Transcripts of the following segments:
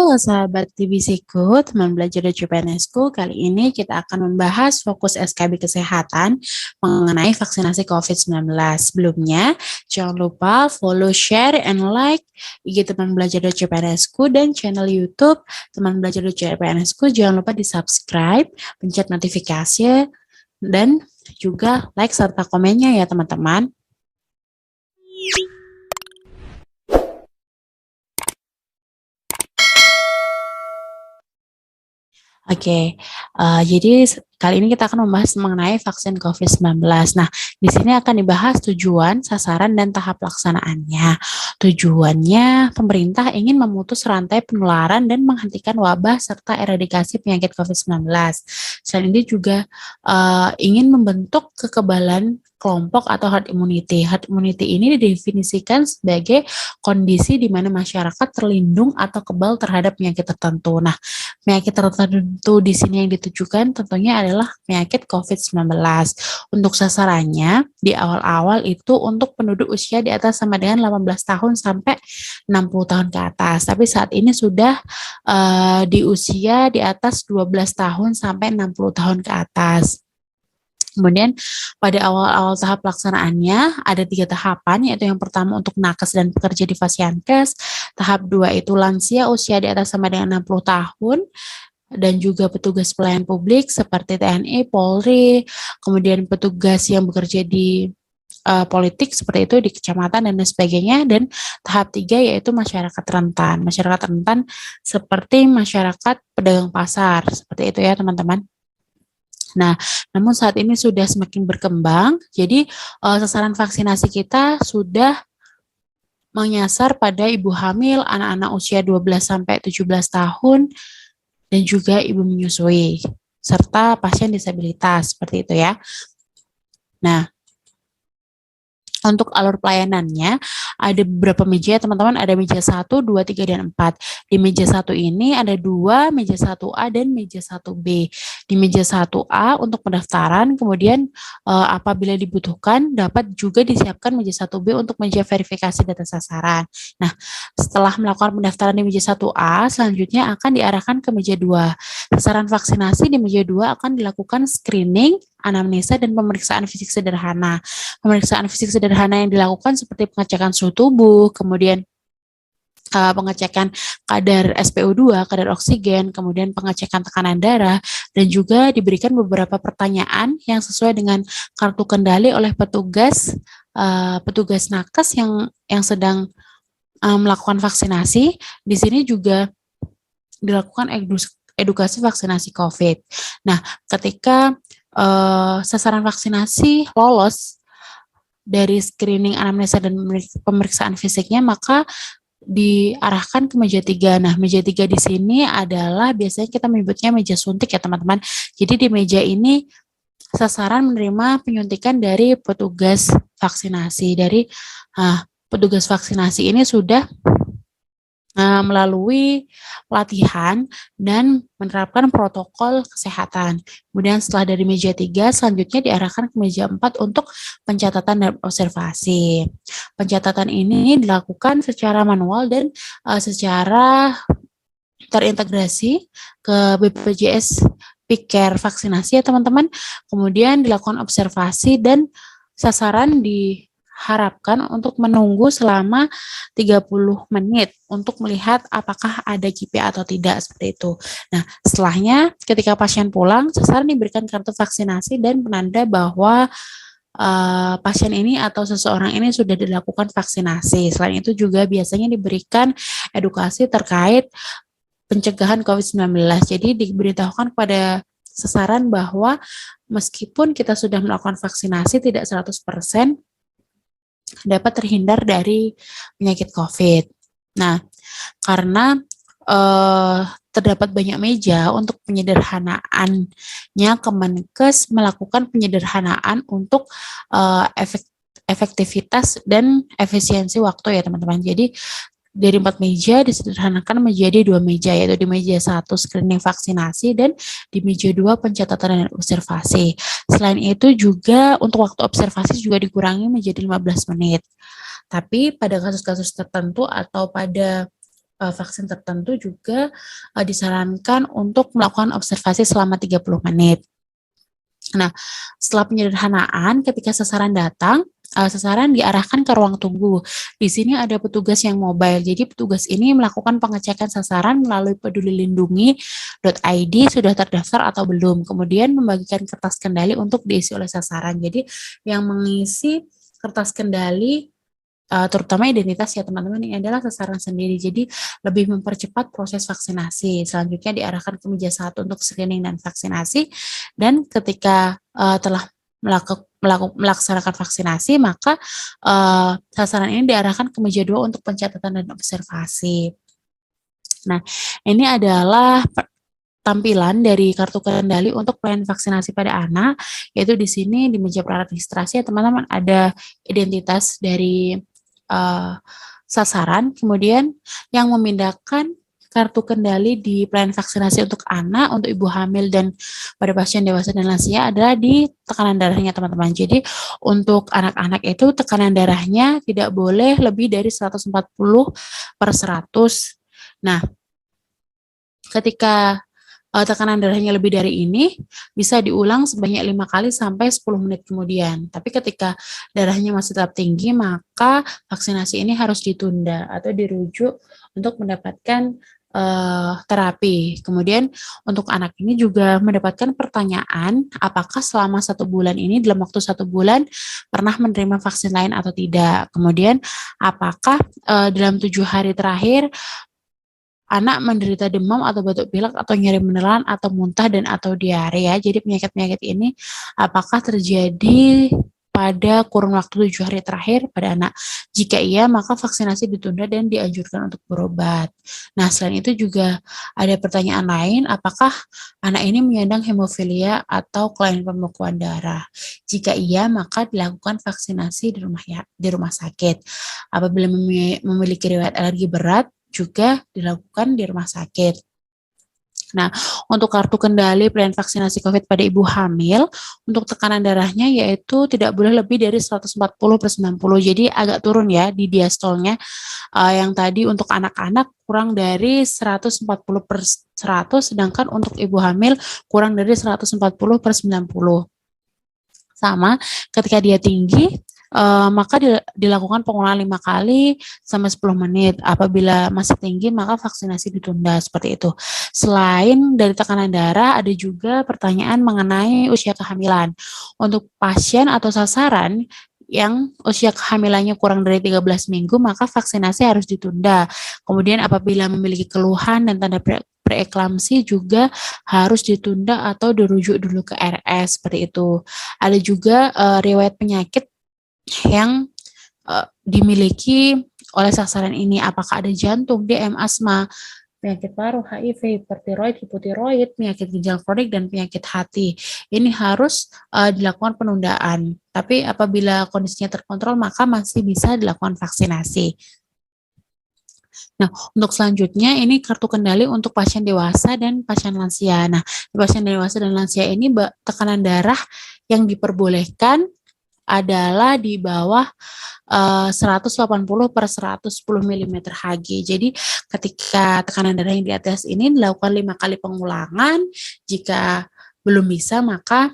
Halo sahabat TBC-ku, teman belajar dari CPNS-ku. Kali ini kita akan membahas fokus SKB Kesehatan mengenai vaksinasi COVID-19. Sebelumnya, jangan lupa follow, share, and like IG teman belajar dari CPNS-ku dan channel YouTube teman belajar dari CPNS-ku. Jangan lupa di-subscribe, pencet notifikasi, dan juga like serta komennya ya teman-teman. Oke, jadi kali ini kita akan membahas mengenai vaksin COVID-19. Nah, di sini akan dibahas tujuan, sasaran, dan tahap pelaksanaannya. Tujuannya, pemerintah ingin memutus rantai penularan dan menghentikan wabah serta eradikasi penyakit COVID-19. Selain itu juga ingin membentuk kekebalan kelompok atau herd immunity. Herd immunity ini didefinisikan sebagai kondisi di mana masyarakat terlindung atau kebal terhadap penyakit tertentu. Nah, penyakit tertentu di sini yang ditujukan tentunya adalah penyakit COVID-19. Untuk sasarannya di awal-awal itu untuk penduduk usia di atas sama dengan 18 tahun sampai 60 tahun ke atas. Tapi saat ini sudah di usia di atas 12 tahun sampai 60 tahun ke atas. Kemudian pada awal-awal tahap pelaksanaannya ada 3 tahapan, yaitu yang pertama untuk nakes dan pekerja di Fasiankes, tahap 2 itu lansia usia di atas sama dengan 60 tahun, dan juga petugas pelayan publik seperti TNI, Polri, kemudian petugas yang bekerja di politik seperti itu di kecamatan dan lain sebagainya, dan tahap 3 yaitu masyarakat rentan. Masyarakat rentan seperti masyarakat pedagang pasar, seperti itu ya teman-teman. Nah, namun saat ini sudah semakin berkembang, jadi sasaran vaksinasi kita sudah menyasar pada ibu hamil, anak-anak usia 12 sampai 17 tahun, dan juga ibu menyusui, serta pasien disabilitas, seperti itu ya. Nah, untuk alur pelayanannya ada beberapa meja teman-teman, ada meja 1, 2, 3, dan 4. Di meja 1 ini ada 2, meja 1A dan meja 1B. Di meja 1A untuk pendaftaran, kemudian apabila dibutuhkan dapat juga disiapkan meja 1B untuk meja verifikasi data sasaran. Nah, setelah melakukan pendaftaran di meja 1A, selanjutnya akan diarahkan ke meja 2. Sasaran vaksinasi di meja 2 akan dilakukan screening, anamnesa, dan pemeriksaan fisik sederhana. Pemeriksaan fisik sederhana yang dilakukan seperti pengecekan suhu tubuh, kemudian pengecekan kadar SpO2, kadar oksigen, kemudian pengecekan tekanan darah, dan juga diberikan beberapa pertanyaan yang sesuai dengan kartu kendali oleh petugas nakes yang sedang melakukan vaksinasi. Di sini juga dilakukan edukasi vaksinasi COVID. Nah, ketika sasaran vaksinasi lolos dari screening anamnesa dan pemeriksaan fisiknya, maka diarahkan ke meja 3. Nah, meja 3 di sini adalah biasanya kita menyebutnya meja suntik ya teman-teman. Jadi di meja ini sasaran menerima penyuntikan dari petugas vaksinasi. Petugas vaksinasi ini sudah melalui pelatihan dan menerapkan protokol kesehatan. Kemudian setelah dari meja 3, selanjutnya diarahkan ke meja 4 untuk pencatatan dan observasi. Pencatatan ini dilakukan secara manual dan secara terintegrasi ke BPJS Pikir vaksinasi ya teman-teman. Kemudian dilakukan observasi dan sasaran diharapkan untuk menunggu selama 30 menit untuk melihat apakah ada KIP atau tidak, seperti itu. Nah, setelahnya ketika pasien pulang, sasaran diberikan kartu vaksinasi dan penanda bahwa pasien ini atau seseorang ini sudah dilakukan vaksinasi. Selain itu juga biasanya diberikan edukasi terkait pencegahan COVID-19. Jadi diberitahukan kepada sasaran bahwa meskipun kita sudah melakukan vaksinasi, tidak 100% dapat terhindar dari penyakit COVID. Nah, karena terdapat banyak meja untuk penyederhanaannya, Kemenkes melakukan penyederhanaan untuk efektivitas dan efisiensi waktu ya teman-teman. Jadi dari 4 meja disederhanakan menjadi 2 meja, yaitu di meja 1 screening vaksinasi dan di meja 2 pencatatan dan observasi. Selain itu juga untuk waktu observasi juga dikurangi menjadi 15 menit. Tapi pada kasus-kasus tertentu atau pada vaksin tertentu juga disarankan untuk melakukan observasi selama 30 menit. Nah, setelah penyederhanaan, ketika sasaran datang, sasaran diarahkan ke ruang tunggu. Di sini ada petugas yang mobile. Jadi petugas ini melakukan pengecekan sasaran melalui pedulilindungi.id sudah terdaftar atau belum. Kemudian membagikan kertas kendali untuk diisi oleh sasaran. Jadi yang mengisi kertas kendali terutama identitas ya teman-teman, ini adalah sasaran sendiri. Jadi lebih mempercepat proses vaksinasi. Selanjutnya diarahkan ke meja 1 untuk screening dan vaksinasi. Dan ketika telah melaksanakan vaksinasi, maka sasaran ini diarahkan ke meja 2 untuk pencatatan dan observasi. Nah, ini adalah tampilan dari kartu kendali untuk pelayanan vaksinasi pada anak, yaitu di sini di meja praregistrasi ya teman-teman ada identitas dari sasaran, kemudian yang memindahkan kartu kendali di pelayanan vaksinasi untuk anak, untuk ibu hamil dan pada pasien dewasa dan lansia adalah di tekanan darahnya teman-teman. Jadi untuk anak-anak itu tekanan darahnya tidak boleh lebih dari 140/100. Nah, ketika tekanan darahnya lebih dari ini, bisa diulang sebanyak 5 kali sampai 10 menit kemudian. Tapi ketika darahnya masih tetap tinggi, maka vaksinasi ini harus ditunda atau dirujuk untuk mendapatkan terapi. Kemudian untuk anak ini juga mendapatkan pertanyaan, apakah selama 1 bulan ini, dalam waktu 1 bulan, pernah menerima vaksin lain atau tidak. Kemudian apakah dalam 7 hari terakhir, anak menderita demam atau batuk pilek atau nyeri menelan atau muntah dan atau diare ya. Jadi penyakit-penyakit ini apakah terjadi pada kurun waktu 7 hari terakhir pada anak. Jika iya, maka vaksinasi ditunda dan dianjurkan untuk berobat. Nah, selain itu juga ada pertanyaan lain, apakah anak ini menyandang hemofilia atau kelainan pembekuan darah? Jika iya, maka dilakukan vaksinasi di rumah sakit. Apabila memiliki riwayat alergi berat, juga dilakukan di rumah sakit. Nah, untuk kartu kendali pelayanan vaksinasi COVID pada ibu hamil, untuk tekanan darahnya yaitu tidak boleh lebih dari 140/90. Jadi agak turun ya di diastolnya. Yang tadi untuk anak-anak kurang dari 140/100, sedangkan untuk ibu hamil kurang dari 140/90. Sama, ketika dia tinggi, maka dilakukan pengulangan 5 kali sampai 10 menit. Apabila masih tinggi, maka vaksinasi ditunda, seperti itu. Selain dari tekanan darah, ada juga pertanyaan mengenai usia kehamilan. Untuk pasien atau sasaran yang usia kehamilannya kurang dari 13 minggu, maka vaksinasi harus ditunda. Kemudian apabila memiliki keluhan dan tanda preeklamsi juga harus ditunda atau dirujuk dulu ke RS, seperti itu. Ada juga riwayat penyakit yang dimiliki oleh sasaran ini, apakah ada jantung, DM, asma, penyakit paru, HIV, hipertiroid, hipotiroid, penyakit ginjal kronik, dan penyakit hati. Ini harus dilakukan penundaan. Tapi apabila kondisinya terkontrol, maka masih bisa dilakukan vaksinasi. Nah, untuk selanjutnya ini kartu kendali untuk pasien dewasa dan pasien lansia. Nah, di pasien dewasa dan lansia ini tekanan darah yang diperbolehkan adalah di bawah 180/110 mm Hg. Jadi ketika tekanan darah yang di atas ini dilakukan 5 kali pengulangan, jika belum bisa maka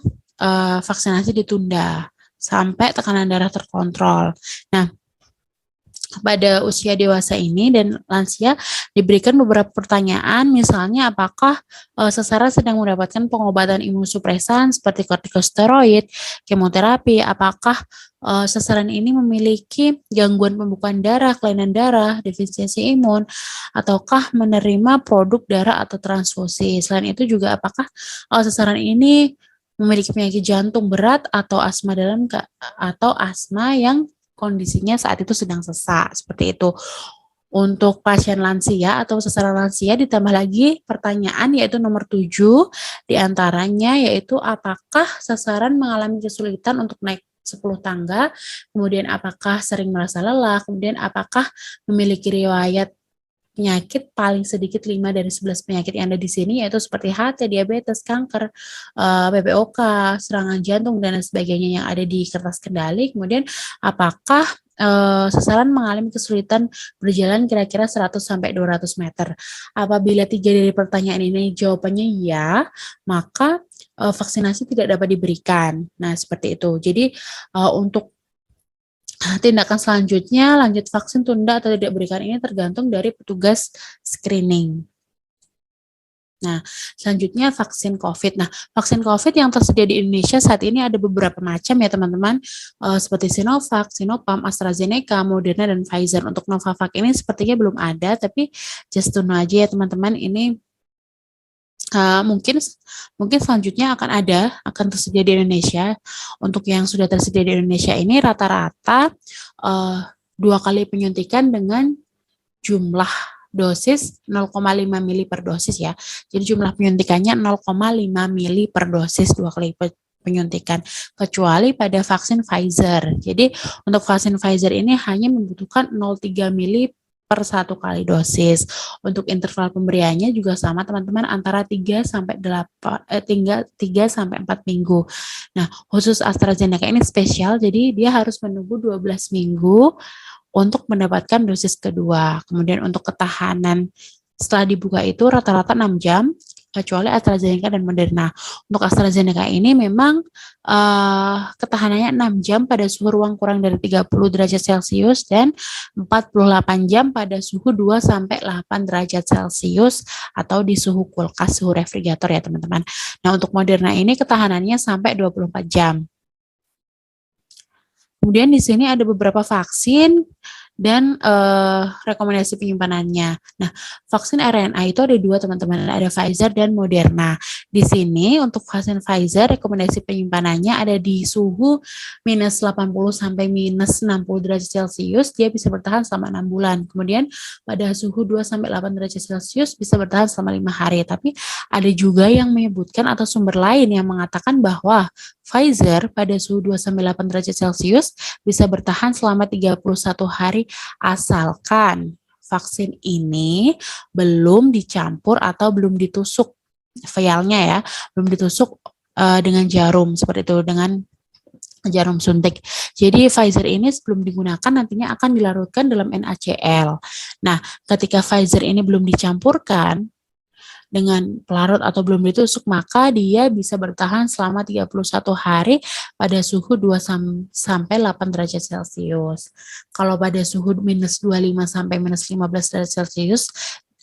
vaksinasi ditunda sampai tekanan darah terkontrol. Nah, pada usia dewasa ini dan lansia diberikan beberapa pertanyaan, misalnya apakah sasaran sedang mendapatkan pengobatan imunosupresan seperti kortikosteroid, kemoterapi, apakah sasaran ini memiliki gangguan pembekuan darah, kelainan darah, defisiensi imun, ataukah menerima produk darah atau transfusi. Selain itu juga apakah sasaran ini memiliki penyakit jantung berat atau asma atau asma yang kondisinya saat itu sedang sesak, seperti itu. Untuk pasien lansia atau sasaran lansia ditambah lagi pertanyaan yaitu nomor 7 diantaranya yaitu apakah sasaran mengalami kesulitan untuk naik 10 tangga, kemudian apakah sering merasa lelah, kemudian apakah memiliki riwayat penyakit paling sedikit 5 dari 11 penyakit yang ada di sini, yaitu seperti HT, diabetes, kanker, PPOK, serangan jantung, dan sebagainya yang ada di kertas kendali. Kemudian apakah sasaran mengalami kesulitan berjalan kira-kira 100 sampai 200 meter. Apabila 3 dari pertanyaan ini jawabannya ya, maka vaksinasi tidak dapat diberikan. Nah, seperti itu. Jadi untuk tindakan selanjutnya, lanjut vaksin, tunda atau tidak berikan ini tergantung dari petugas screening. Nah, selanjutnya vaksin COVID. Nah, vaksin COVID yang tersedia di Indonesia saat ini ada beberapa macam ya teman-teman, seperti Sinovac, Sinopharm, AstraZeneca, Moderna, dan Pfizer. Untuk Novavax ini sepertinya belum ada, tapi just to know aja ya teman-teman, ini mungkin selanjutnya akan tersedia di Indonesia. Untuk yang sudah tersedia di Indonesia ini rata-rata 2 kali penyuntikan dengan jumlah dosis 0,5 mili per dosis ya. Jadi jumlah penyuntikannya 0,5 mili per dosis 2 kali penyuntikan, kecuali pada vaksin Pfizer. Jadi untuk vaksin Pfizer ini hanya membutuhkan 0,3 mili per 1 kali dosis. Untuk interval pemberiannya juga sama teman-teman, antara 3 sampai 4 minggu. Nah, khusus AstraZeneca ini spesial, jadi dia harus menunggu 12 minggu untuk mendapatkan dosis kedua. Kemudian untuk ketahanan setelah dibuka itu rata-rata 6 jam, kecuali AstraZeneca dan Moderna. Untuk AstraZeneca ini memang ketahanannya 6 jam pada suhu ruang kurang dari 30 derajat Celcius dan 48 jam pada suhu 2-8 derajat Celcius atau di suhu kulkas, suhu refrigerator ya teman-teman. Nah, untuk Moderna ini ketahanannya sampai 24 jam. Kemudian di sini ada beberapa vaksin dan rekomendasi penyimpanannya. Nah, vaksin RNA itu ada 2 teman-teman, ada Pfizer dan Moderna. Di sini untuk vaksin Pfizer rekomendasi penyimpanannya ada di suhu minus 80 sampai minus 60 derajat Celcius, dia bisa bertahan selama 6 bulan. Kemudian pada suhu 2 sampai 8 derajat Celcius bisa bertahan selama 5 hari. Tapi ada juga yang menyebutkan atau sumber lain yang mengatakan bahwa Pfizer pada suhu 2-8 derajat Celcius bisa bertahan selama 31 hari asalkan vaksin ini belum dicampur atau belum ditusuk vialnya ya, belum ditusuk dengan jarum seperti itu, dengan jarum suntik. Jadi Pfizer ini sebelum digunakan nantinya akan dilarutkan dalam NaCl. Nah, ketika Pfizer ini belum dicampurkan dengan pelarut atau belum ditusuk, maka dia bisa bertahan selama 31 hari pada suhu 2 sampai 8 derajat Celcius. Kalau pada suhu minus 25 sampai minus 15 derajat Celcius,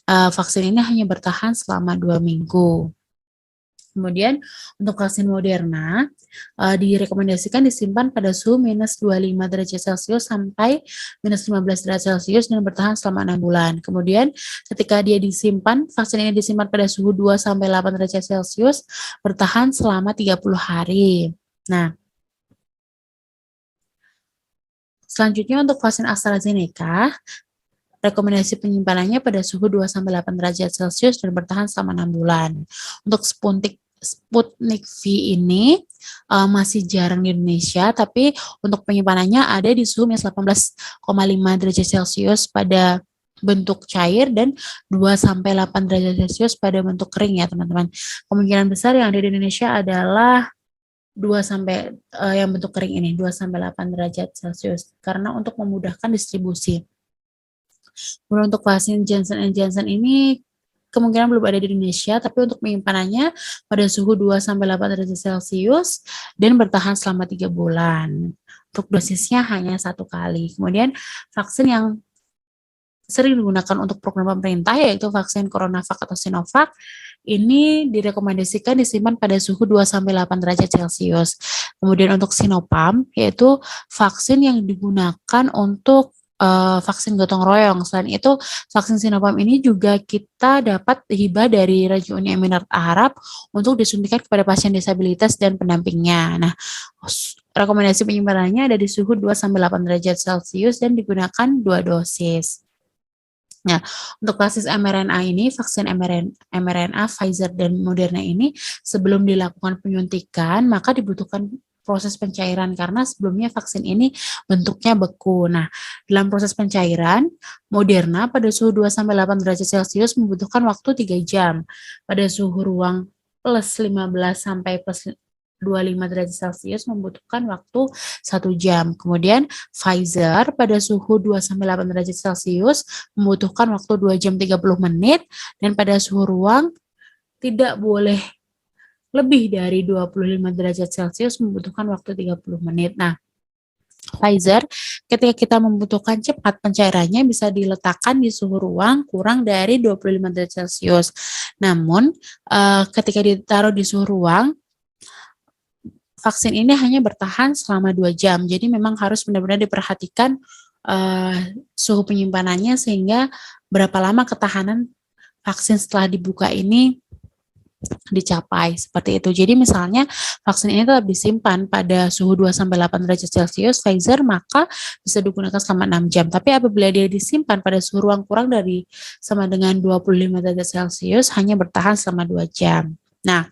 vaksin ini hanya bertahan selama 2 minggu. Kemudian untuk vaksin Moderna direkomendasikan disimpan pada suhu minus 25 derajat Celcius sampai minus 15 derajat Celcius dan bertahan selama 6 bulan. Kemudian ketika dia disimpan, vaksin ini disimpan pada suhu 2 sampai 8 derajat Celcius, bertahan selama 30 hari. Nah, selanjutnya untuk vaksin AstraZeneca, rekomendasi penyimpanannya pada suhu 2-8 derajat Celcius dan bertahan selama 6 bulan. Untuk Sputnik V ini masih jarang di Indonesia, tapi untuk penyimpanannya ada di suhu minus 18,5 derajat Celcius pada bentuk cair dan 2-8 derajat Celcius pada bentuk kering ya teman-teman. Kemungkinan besar yang ada di Indonesia adalah 2 sampai yang bentuk kering ini, 2-8 derajat Celcius, karena untuk memudahkan distribusi. Kemudian untuk vaksin Johnson & Johnson ini kemungkinan belum ada di Indonesia, tapi untuk penyimpanannya pada suhu 2-8 derajat Celcius dan bertahan selama 3 bulan. Untuk dosisnya hanya 1 kali. Kemudian vaksin yang sering digunakan untuk program pemerintah yaitu vaksin CoronaVac atau Sinovac ini direkomendasikan disimpan pada suhu 2-8 derajat Celcius. Kemudian untuk Sinopharm yaitu vaksin yang digunakan untuk vaksin gotong royong. Selain itu, vaksin Sinopharm ini juga kita dapat hibah dari Raja Uni Emirat Arab untuk disuntikan kepada pasien disabilitas dan pendampingnya. Nah, rekomendasi penyimpanannya ada di suhu 2-8 derajat Celcius dan digunakan 2 dosis. Nah, untuk basis mRNA ini, vaksin mRNA Pfizer dan Moderna ini sebelum dilakukan penyuntikan, maka dibutuhkan proses pencairan karena sebelumnya vaksin ini bentuknya beku. Nah, dalam proses pencairan, Moderna pada suhu 2-8 derajat Celcius membutuhkan waktu 3 jam. Pada suhu ruang plus 15 sampai plus 25 derajat Celcius membutuhkan waktu 1 jam. Kemudian Pfizer pada suhu 2-8 derajat Celcius membutuhkan waktu 2 jam 30 menit dan pada suhu ruang tidak boleh lebih dari 25 derajat Celcius membutuhkan waktu 30 menit. Nah, Pfizer ketika kita membutuhkan cepat pencairannya bisa diletakkan di suhu ruang kurang dari 25 derajat Celcius. Namun ketika ditaruh di suhu ruang vaksin ini hanya bertahan selama 2 jam. Jadi memang harus benar-benar diperhatikan suhu penyimpanannya sehingga berapa lama ketahanan vaksin setelah dibuka ini dicapai seperti itu. Jadi misalnya vaksin ini tetap disimpan pada suhu 2-8 derajat Celcius Pfizer maka bisa digunakan selama 6 jam. Tapi apabila dia disimpan pada suhu ruang kurang dari sama dengan 25 derajat Celcius hanya bertahan selama 2 jam. Nah,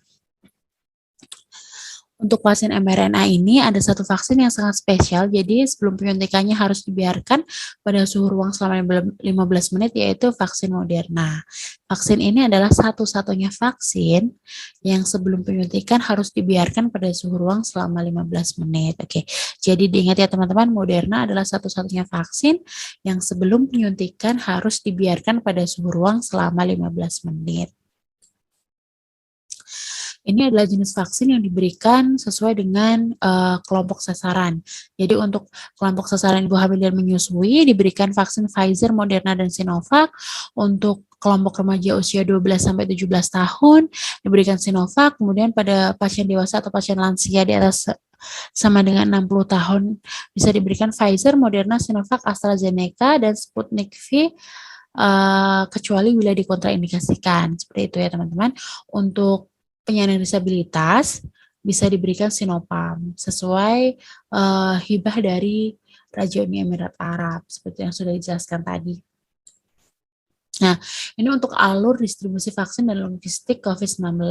untuk vaksin mRNA ini ada satu vaksin yang sangat spesial, jadi sebelum penyuntikannya harus dibiarkan pada suhu ruang selama 15 menit, yaitu vaksin Moderna. Vaksin ini adalah satu-satunya vaksin yang sebelum penyuntikan harus dibiarkan pada suhu ruang selama 15 menit. Oke, jadi diingat ya teman-teman, Moderna adalah satu-satunya vaksin yang sebelum penyuntikan harus dibiarkan pada suhu ruang selama 15 menit. Ini adalah jenis vaksin yang diberikan sesuai dengan kelompok sasaran. Jadi untuk kelompok sasaran ibu hamil dan menyusui diberikan vaksin Pfizer, Moderna, dan Sinovac. Untuk kelompok remaja usia 12-17 tahun diberikan Sinovac. Kemudian pada pasien dewasa atau pasien lansia di atas sama dengan 60 tahun bisa diberikan Pfizer, Moderna, Sinovac, AstraZeneca, dan Sputnik V. Kecuali bila dikontraindikasikan. Seperti itu ya teman-teman. Untuk penyandang disabilitas bisa diberikan Sinopharm sesuai hibah dari Raja Uni Emirat Arab seperti yang sudah dijelaskan tadi. Nah, ini untuk alur distribusi vaksin dan logistik COVID-19.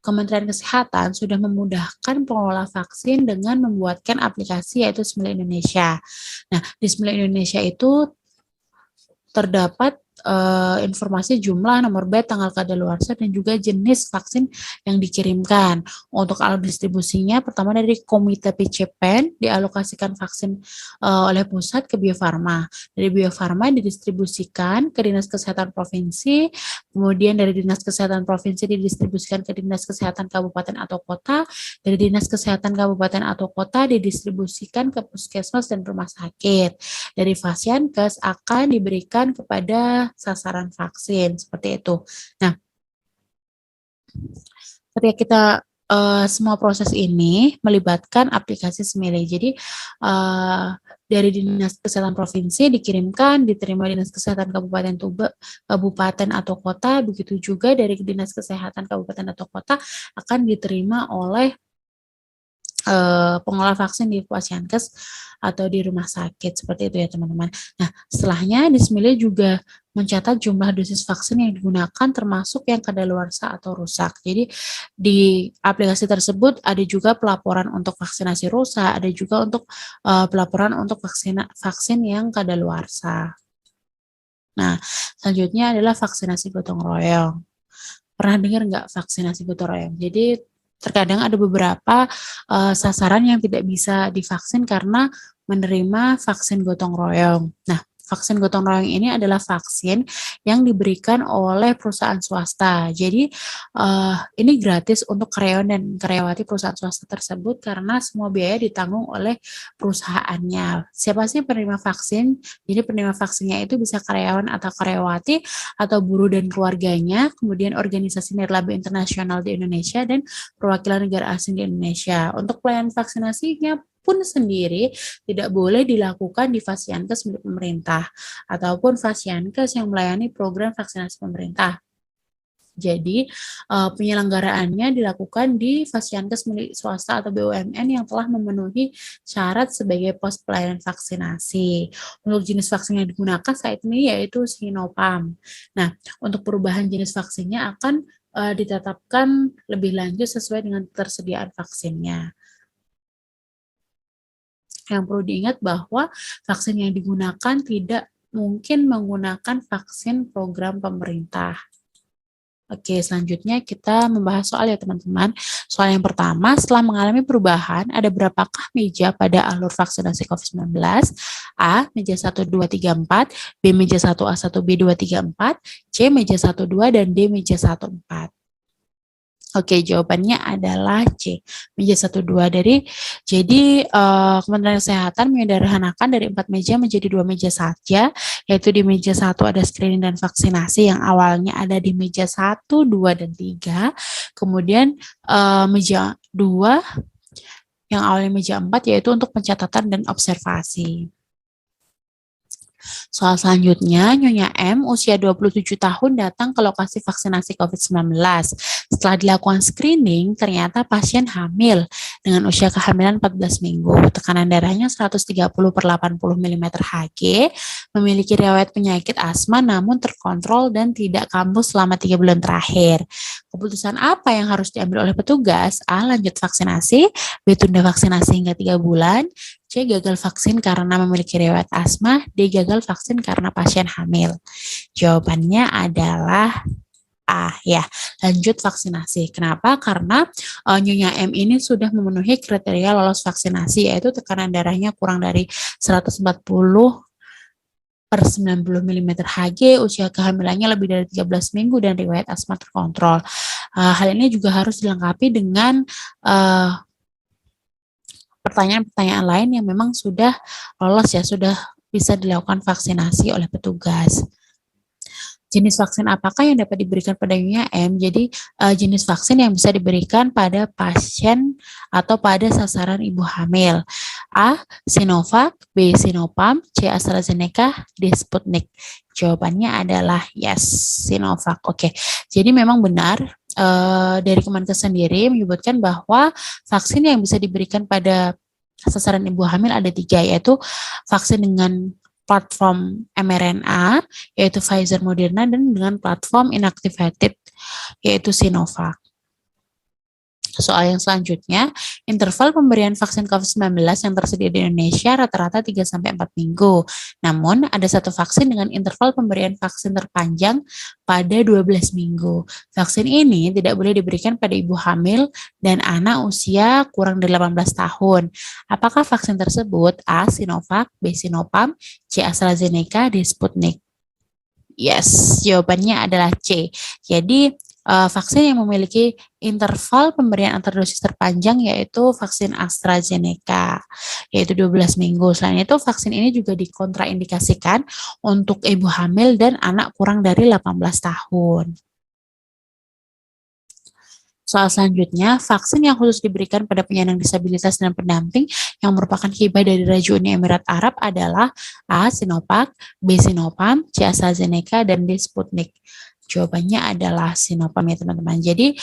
Kementerian Kesehatan sudah memudahkan pengelola vaksin dengan membuatkan aplikasi yaitu Smile Indonesia. Nah, di Smile Indonesia itu terdapat informasi jumlah, nomor bed, tanggal kadaluarsa, dan juga jenis vaksin yang dikirimkan. Untuk alur distribusinya, pertama dari Komite PCPEN dialokasikan vaksin oleh pusat ke Bio Farma. Dari Bio Farma didistribusikan ke Dinas Kesehatan Provinsi, kemudian dari Dinas Kesehatan Provinsi didistribusikan ke Dinas Kesehatan Kabupaten atau Kota, dari Dinas Kesehatan Kabupaten atau Kota didistribusikan ke puskesmas dan rumah sakit. Dari Fasiankes akan diberikan kepada sasaran vaksin seperti itu. Nah, ketika kita semua proses ini melibatkan aplikasi Smile. Jadi dari Dinas Kesehatan Provinsi dikirimkan, diterima Dinas Kesehatan Kabupaten atau Kota, begitu juga dari Dinas Kesehatan Kabupaten atau Kota akan diterima oleh pengolah vaksin di Fasiankes atau di rumah sakit seperti itu ya teman-teman. Nah, setelahnya Dismile juga mencatat jumlah dosis vaksin yang digunakan termasuk yang kadaluarsa atau rusak. Jadi di aplikasi tersebut ada juga pelaporan untuk vaksinasi rusak, ada juga untuk pelaporan untuk vaksin yang kadaluarsa. Nah, selanjutnya adalah vaksinasi gotong royong. Pernah dengar nggak vaksinasi gotong royong? Jadi terkadang ada beberapa sasaran yang tidak bisa divaksin karena menerima vaksin gotong royong. Nah, vaksin gotong royong ini adalah vaksin yang diberikan oleh perusahaan swasta. Jadi ini gratis untuk karyawan dan karyawati perusahaan swasta tersebut karena semua biaya ditanggung oleh perusahaannya. Siapa sih penerima vaksin? Jadi penerima vaksinnya itu bisa karyawan atau karyawati atau buruh dan keluarganya, kemudian organisasi nirlaba internasional di Indonesia dan perwakilan negara asing di Indonesia. Untuk pelayanan vaksinasinya pun sendiri tidak boleh dilakukan di Fasiankes milik pemerintah ataupun Fasiankes yang melayani program vaksinasi pemerintah. Jadi penyelenggaraannya dilakukan di Fasiankes milik swasta atau BUMN yang telah memenuhi syarat sebagai pos pelayanan vaksinasi. Untuk jenis vaksin yang digunakan saat ini yaitu Sinopharm. Nah, untuk perubahan jenis vaksinnya akan ditetapkan lebih lanjut sesuai dengan ketersediaan vaksinnya. Yang perlu diingat bahwa vaksin yang digunakan tidak mungkin menggunakan vaksin program pemerintah. Oke, selanjutnya kita membahas soal ya teman-teman. Soal yang pertama, setelah mengalami perubahan, ada berapakah meja pada alur vaksinasi COVID-19? A, meja 1, 2, 3, 4, B, meja 1A, 1B, 2, 3, 4, C, meja 1, 2, dan D, meja 1, 4. Oke, jawabannya adalah C, meja 1, 2. Jadi Kementerian Kesehatan menyederhanakan dari 4 meja menjadi 2 meja saja, yaitu di meja 1 ada screening dan vaksinasi yang awalnya ada di meja 1, 2, dan 3. Kemudian meja 2 yang awalnya meja 4 yaitu untuk pencatatan dan observasi. Soal selanjutnya, Nyonya M, usia 27 tahun datang ke lokasi vaksinasi COVID-19. Setelah dilakukan screening, ternyata pasien hamil dengan usia kehamilan 14 minggu. Tekanan darahnya 130/80 mm Hg, memiliki riwayat penyakit asma namun terkontrol dan tidak kambuh selama 3 bulan terakhir. Keputusan apa yang harus diambil oleh petugas? A, lanjut vaksinasi, B, tunda vaksinasi hingga 3 bulan, C, gagal vaksin karena memiliki riwayat asma, D, gagal vaksin karena pasien hamil. Jawabannya adalah A, ya, lanjut vaksinasi. Kenapa? Karena Nyonya M ini sudah memenuhi kriteria lolos vaksinasi, yaitu tekanan darahnya kurang dari 140/90 mm Hg, usia kehamilannya lebih dari 13 minggu, dan riwayat asma terkontrol. Hal ini juga harus dilengkapi dengan pertanyaan-pertanyaan lain yang memang sudah lolos ya, sudah bisa dilakukan vaksinasi oleh petugas. Jenis vaksin apakah yang dapat diberikan pada Nyonya M? Jadi jenis vaksin yang bisa diberikan pada pasien atau pada sasaran ibu hamil. A, Sinovac, B, Sinopharm, C, AstraZeneca, D, Sputnik. Jawabannya adalah yes, Sinovac. Oke, jadi memang benar dari Kemenkes sendiri menyebutkan bahwa vaksin yang bisa diberikan pada sasaran ibu hamil ada 3, yaitu vaksin dengan platform mRNA, yaitu Pfizer, Moderna, dan dengan platform inactivated, yaitu Sinovac. Soal yang selanjutnya, interval pemberian vaksin COVID-19 yang tersedia di Indonesia rata-rata 3-4 minggu. Namun, ada satu vaksin dengan interval pemberian vaksin terpanjang pada 12 minggu. Vaksin ini tidak boleh diberikan pada ibu hamil dan anak usia kurang dari 18 tahun. Apakah vaksin tersebut? A, Sinovac, B, Sinopharm, C, AstraZeneca, D, Sputnik. Yes, jawabannya adalah C. Jadi, vaksin yang memiliki interval pemberian antar dosis terpanjang yaitu vaksin AstraZeneca, yaitu 12 minggu. Selain itu, vaksin ini juga dikontraindikasikan untuk ibu hamil dan anak kurang dari 18 tahun. Soal selanjutnya, vaksin yang khusus diberikan pada penyandang disabilitas dan pendamping yang merupakan hibah dari Raja Uni Emirat Arab adalah A, Sinovac, B, Sinopharm, C, AstraZeneca, dan D, Sputnik. Jawabannya adalah Sinopharm ya teman-teman. Jadi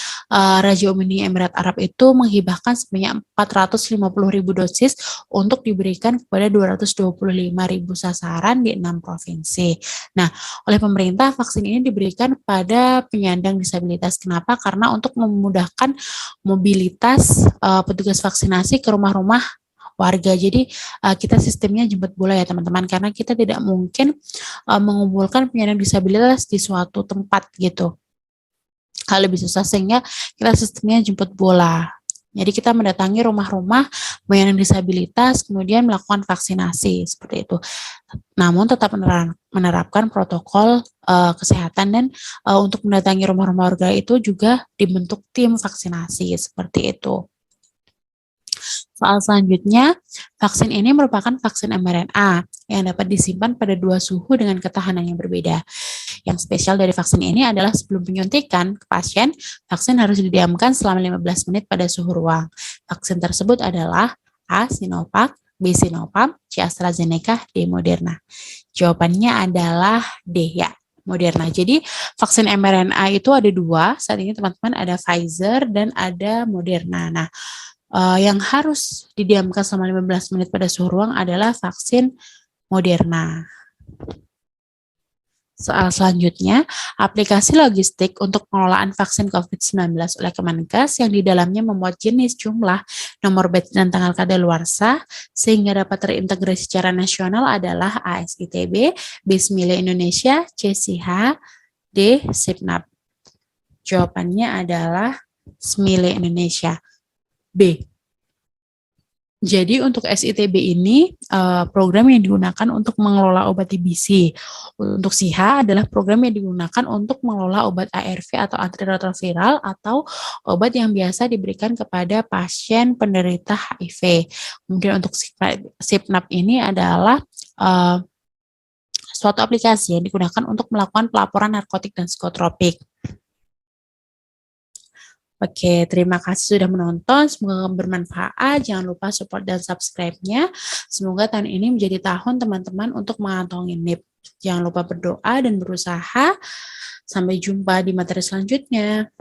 Raja Uni Emirat Arab itu menghibahkan sebanyak 450.000 dosis untuk diberikan kepada 225.000 sasaran di 6 provinsi. Nah, oleh pemerintah vaksin ini diberikan pada penyandang disabilitas. Kenapa? Karena untuk memudahkan mobilitas petugas vaksinasi ke rumah-rumah warga. Jadi kita sistemnya jemput bola ya teman-teman, karena kita tidak mungkin mengumpulkan penyandang disabilitas di suatu tempat gitu. Hal lebih susah, sehingga kita sistemnya jemput bola. Jadi kita mendatangi rumah-rumah penyandang disabilitas, kemudian melakukan vaksinasi seperti itu. Namun tetap menerapkan protokol kesehatan, dan untuk mendatangi rumah-rumah warga itu juga dibentuk tim vaksinasi seperti itu. Soal selanjutnya, vaksin ini merupakan vaksin mRNA yang dapat disimpan pada 2 suhu dengan ketahanan yang berbeda. Yang spesial dari vaksin ini adalah sebelum penyuntikan ke pasien, vaksin harus didiamkan selama 15 menit pada suhu ruang. Vaksin tersebut adalah A, Sinovac, B, Sinopharm, C, AstraZeneca, D, Moderna. Jawabannya adalah D ya, Moderna. Jadi vaksin mRNA itu ada 2, saat ini teman-teman ada Pfizer dan ada Moderna. Nah, yang harus didiamkan selama 15 menit pada suhu ruang adalah vaksin Moderna. Soal selanjutnya, aplikasi logistik untuk pengelolaan vaksin COVID-19 oleh Kemenkes yang di dalamnya memuat jenis, jumlah, nomor batch dan tanggal kadaluarsa sehingga dapat terintegrasi secara nasional adalah ASITB, Bismillah Indonesia, CSIH, D. Sipnap. Jawabannya adalah Bismillah Indonesia. B. Jadi untuk SITB ini program yang digunakan untuk mengelola obat TBC. Untuk SIHA adalah program yang digunakan untuk mengelola obat ARV atau antiretroviral atau obat yang biasa diberikan kepada pasien penderita HIV. Kemudian untuk Sipnap ini adalah suatu aplikasi yang digunakan untuk melakukan pelaporan narkotik dan psikotropik. Oke, terima kasih sudah menonton. Semoga bermanfaat. Jangan lupa support dan subscribe-nya. Semoga tahun ini menjadi tahun teman-teman untuk mengantongi NIP. Jangan lupa berdoa dan berusaha. Sampai jumpa di materi selanjutnya.